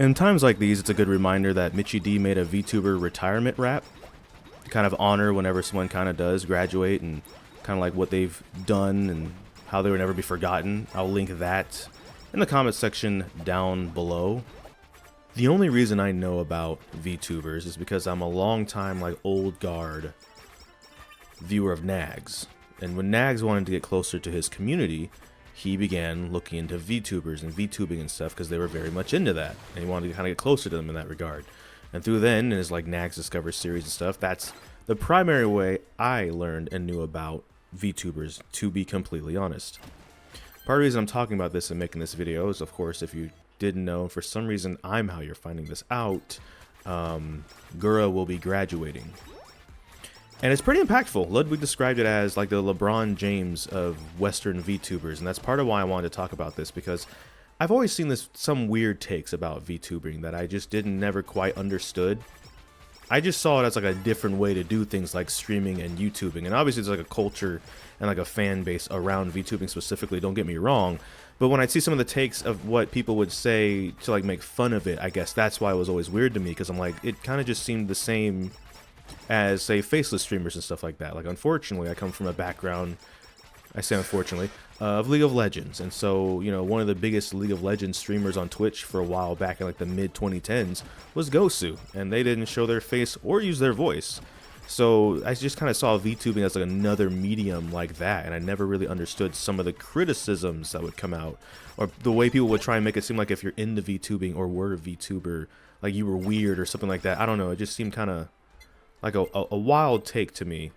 In times like these, it's a good reminder that Mitchie D made a VTuber retirement rap to kind of honor whenever someone kind of does graduate and kind of like what they've done and how they will never be forgotten. I'll link that in the comment section down below. The only reason I know about VTubers is because I'm a long time like old guard viewer of Nags. And when Nags wanted to get closer to his community, he began looking into VTubers and VTubing and stuff because they were very much into that. And he wanted to kind of get closer to them in that regard. And through then, in his like Nags Discover series and stuff, that's the primary way I learned and knew about VTubers, to be completely honest. Part of the reason I'm talking about this and making this video is, of course, if you didn't know, for some reason I'm how you're finding this out, Gura will be graduating. And it's pretty impactful. Ludwig described it as like the LeBron James of Western VTubers, and that's part of why I wanted to talk about this, because I've always seen some weird takes about VTubing that I just never quite understood. I just saw it as like a different way to do things like streaming and YouTubing, and obviously there's like a culture and like a fan base around VTubing specifically, don't get me wrong, but when I see some of the takes of what people would say to like make fun of it, I guess that's why it was always weird to me, because I'm like, it kind of just seemed the same as, say, faceless streamers and stuff like that. Like, unfortunately, I come from a background, I say unfortunately, of League of Legends. And so, you know, one of the biggest League of Legends streamers on Twitch for a while back in like the mid-2010s was Gosu. And they didn't show their face or use their voice. So I just kind of saw VTubing as like another medium like that. And I never really understood some of the criticisms that would come out, or the way people would try and make it seem like if you're into VTubing or were a VTuber, like you were weird or something like that. I don't know. It just seemed kind of like a wild take to me.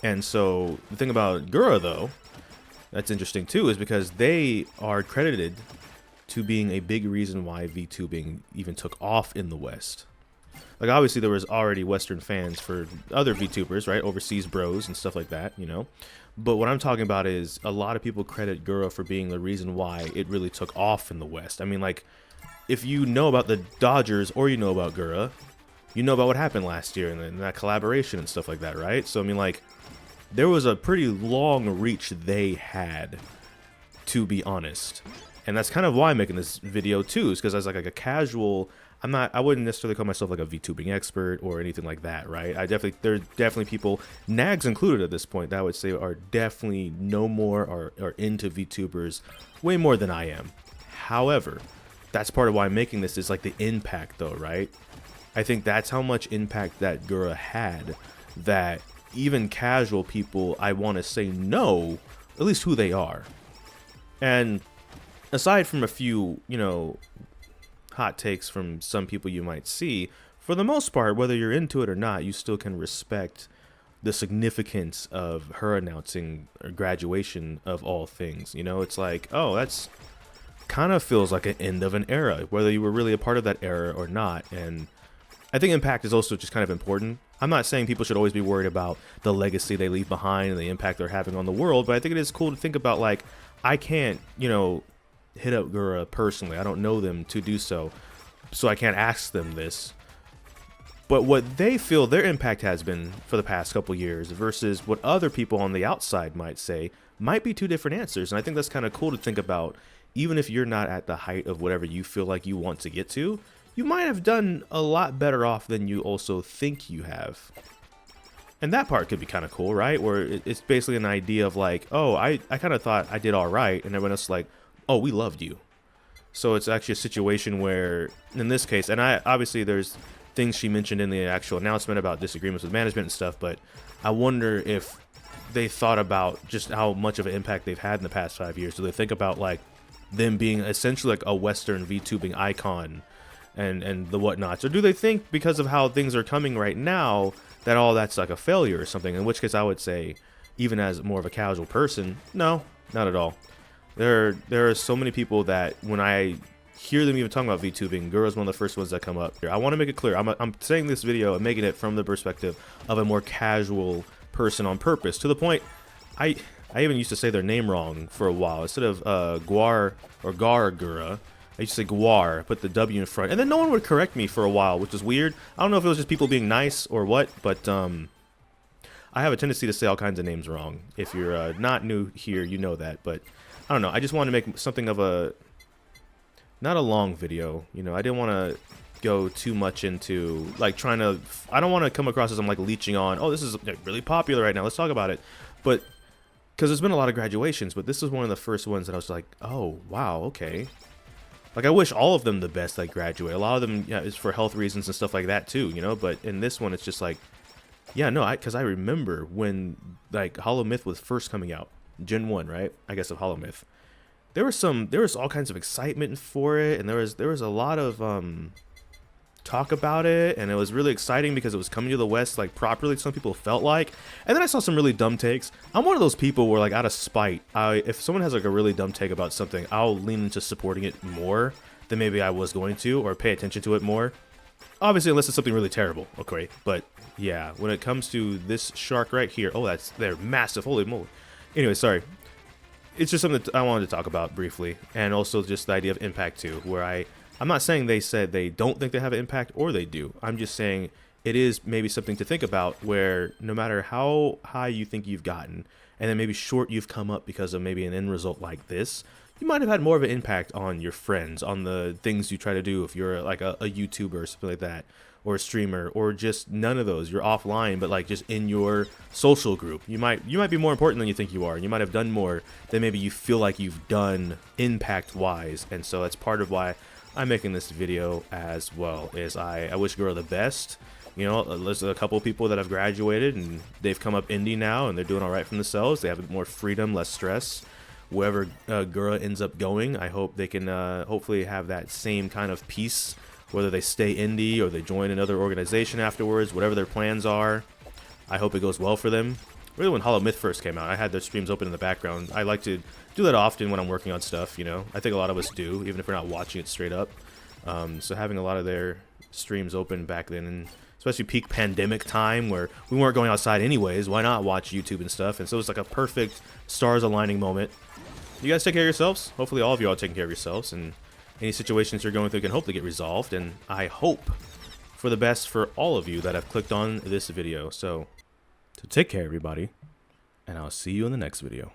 And so the thing about Gura, though, that's interesting too, is because they are credited to being a big reason why VTubing even took off in the West. Like, obviously there was already Western fans for other VTubers, right? Overseas bros and stuff like that, you know? But what I'm talking about is a lot of people credit Gura for being the reason why it really took off in the West. I mean, like, if you know about the Dodgers or you know about Gura, you know about what happened last year and that collaboration and stuff like that, right? So, I mean, like, there was a pretty long reach they had, to be honest. And that's kind of why I'm making this video, too, is because I was like a casual, I wouldn't necessarily call myself like a VTubing expert or anything like that, right? There are definitely people, Nags included at this point, that I would say are definitely no more or into VTubers way more than I am. However, that's part of why I'm making this, is like the impact, though, right? I think that's how much impact that Gura had, that even casual people, I want to say, know at least who they are. And aside from a few, you know, hot takes from some people you might see, for the most part, whether you're into it or not, you still can respect the significance of her announcing her graduation of all things. You know, it's like, oh, that's kind of feels like an end of an era, whether you were really a part of that era or not. And I think impact is also just kind of important. I'm not saying people should always be worried about the legacy they leave behind and the impact they're having on the world, but I think it is cool to think about, like, I can't, you know, hit up Gura personally. I don't know them to do so I can't ask them this. But what they feel their impact has been for the past couple years versus what other people on the outside might say might be two different answers. And I think that's kind of cool to think about. Even if you're not at the height of whatever you feel like you want to get to, you might have done a lot better off than you also think you have. And that part could be kind of cool, right? Where it's basically an idea of like, oh, I kind of thought I did all right. And everyone else is like, oh, we loved you. So it's actually a situation where, in this case, and obviously there's things she mentioned in the actual announcement about disagreements with management and stuff, but I wonder if they thought about just how much of an impact they've had in the past 5 years. Do they think about like them being essentially like a Western VTubing icon and the whatnots, or do they think because of how things are coming right now that all that's like a failure or something? In which case I would say, even as more of a casual person, no, not at all. There are so many people that when I hear them even talking about VTubing, Gura's one of the first ones that come up. I want to make it clear, I'm saying this video and making it from the perspective of a more casual person on purpose, to the point I even used to say their name wrong for a while. Instead of Gawr Gura, I used to say Gawr, put the W in front, and then no one would correct me for a while, which was weird. I don't know if it was just people being nice or what, but I have a tendency to say all kinds of names wrong. If you're not new here, you know that, but I don't know. I just want to make something of a not a long video. You know, I didn't want to go too much into like trying to. I don't want to come across as I'm like leeching on. Oh, this is like, really popular right now. Let's talk about it. But because there's been a lot of graduations, but this was one of the first ones that I was like, oh wow, okay. Like I wish all of them the best that graduate. A lot of them, yeah, is for health reasons and stuff like that too, you know. But in this one, it's just like, yeah, no, because I remember when like Hollow Myth was first coming out, Gen 1, right? I guess of Hollow Myth. There was all kinds of excitement for it, and there was a lot of talk about it, and it was really exciting because it was coming to the West like properly. Some people felt like, and then I saw some really dumb takes. I'm one of those people where like out of spite, if someone has like a really dumb take about something, I'll lean into supporting it more than maybe I was going to, or pay attention to it more. Obviously, unless it's something really terrible, okay. But yeah, when it comes to this shark right here, oh, they're massive. Holy moly. Anyway, sorry. It's just something that I wanted to talk about briefly, and also just the idea of impact too, where I'm not saying they said they don't think they have an impact, or they do. I'm just saying it is maybe something to think about, where no matter how high you think you've gotten, and then maybe short you've come up because of maybe an end result like this, you might have had more of an impact on your friends, on the things you try to do if you're like a YouTuber or something like that, or a streamer, or just none of those. You're offline, but like just in your social group. You might be more important than you think you are, and you might have done more than maybe you feel like you've done impact-wise. And so that's part of why I'm making this video as well. Is I wish Gura the best. You know, there's a couple of people that have graduated and they've come up indie now, and they're doing all right for themselves. They have more freedom, less stress. Wherever Gura ends up going, I hope they can hopefully have that same kind of peace, whether they stay indie or they join another organization afterwards, whatever their plans are. I hope it goes well for them. Really, when Hollow Myth first came out, I had their streams open in the background. I like to do that often when I'm working on stuff, you know. I think a lot of us do, even if we're not watching it straight up. So having a lot of their streams open back then, and especially peak pandemic time where we weren't going outside anyways, why not watch YouTube and stuff? And so it's like a perfect stars aligning moment. You guys take care of yourselves. Hopefully all of you are taking care of yourselves, and any situations you're going through can hopefully get resolved. And I hope for the best for all of you that have clicked on this video. So take care, everybody, and I'll see you in the next video.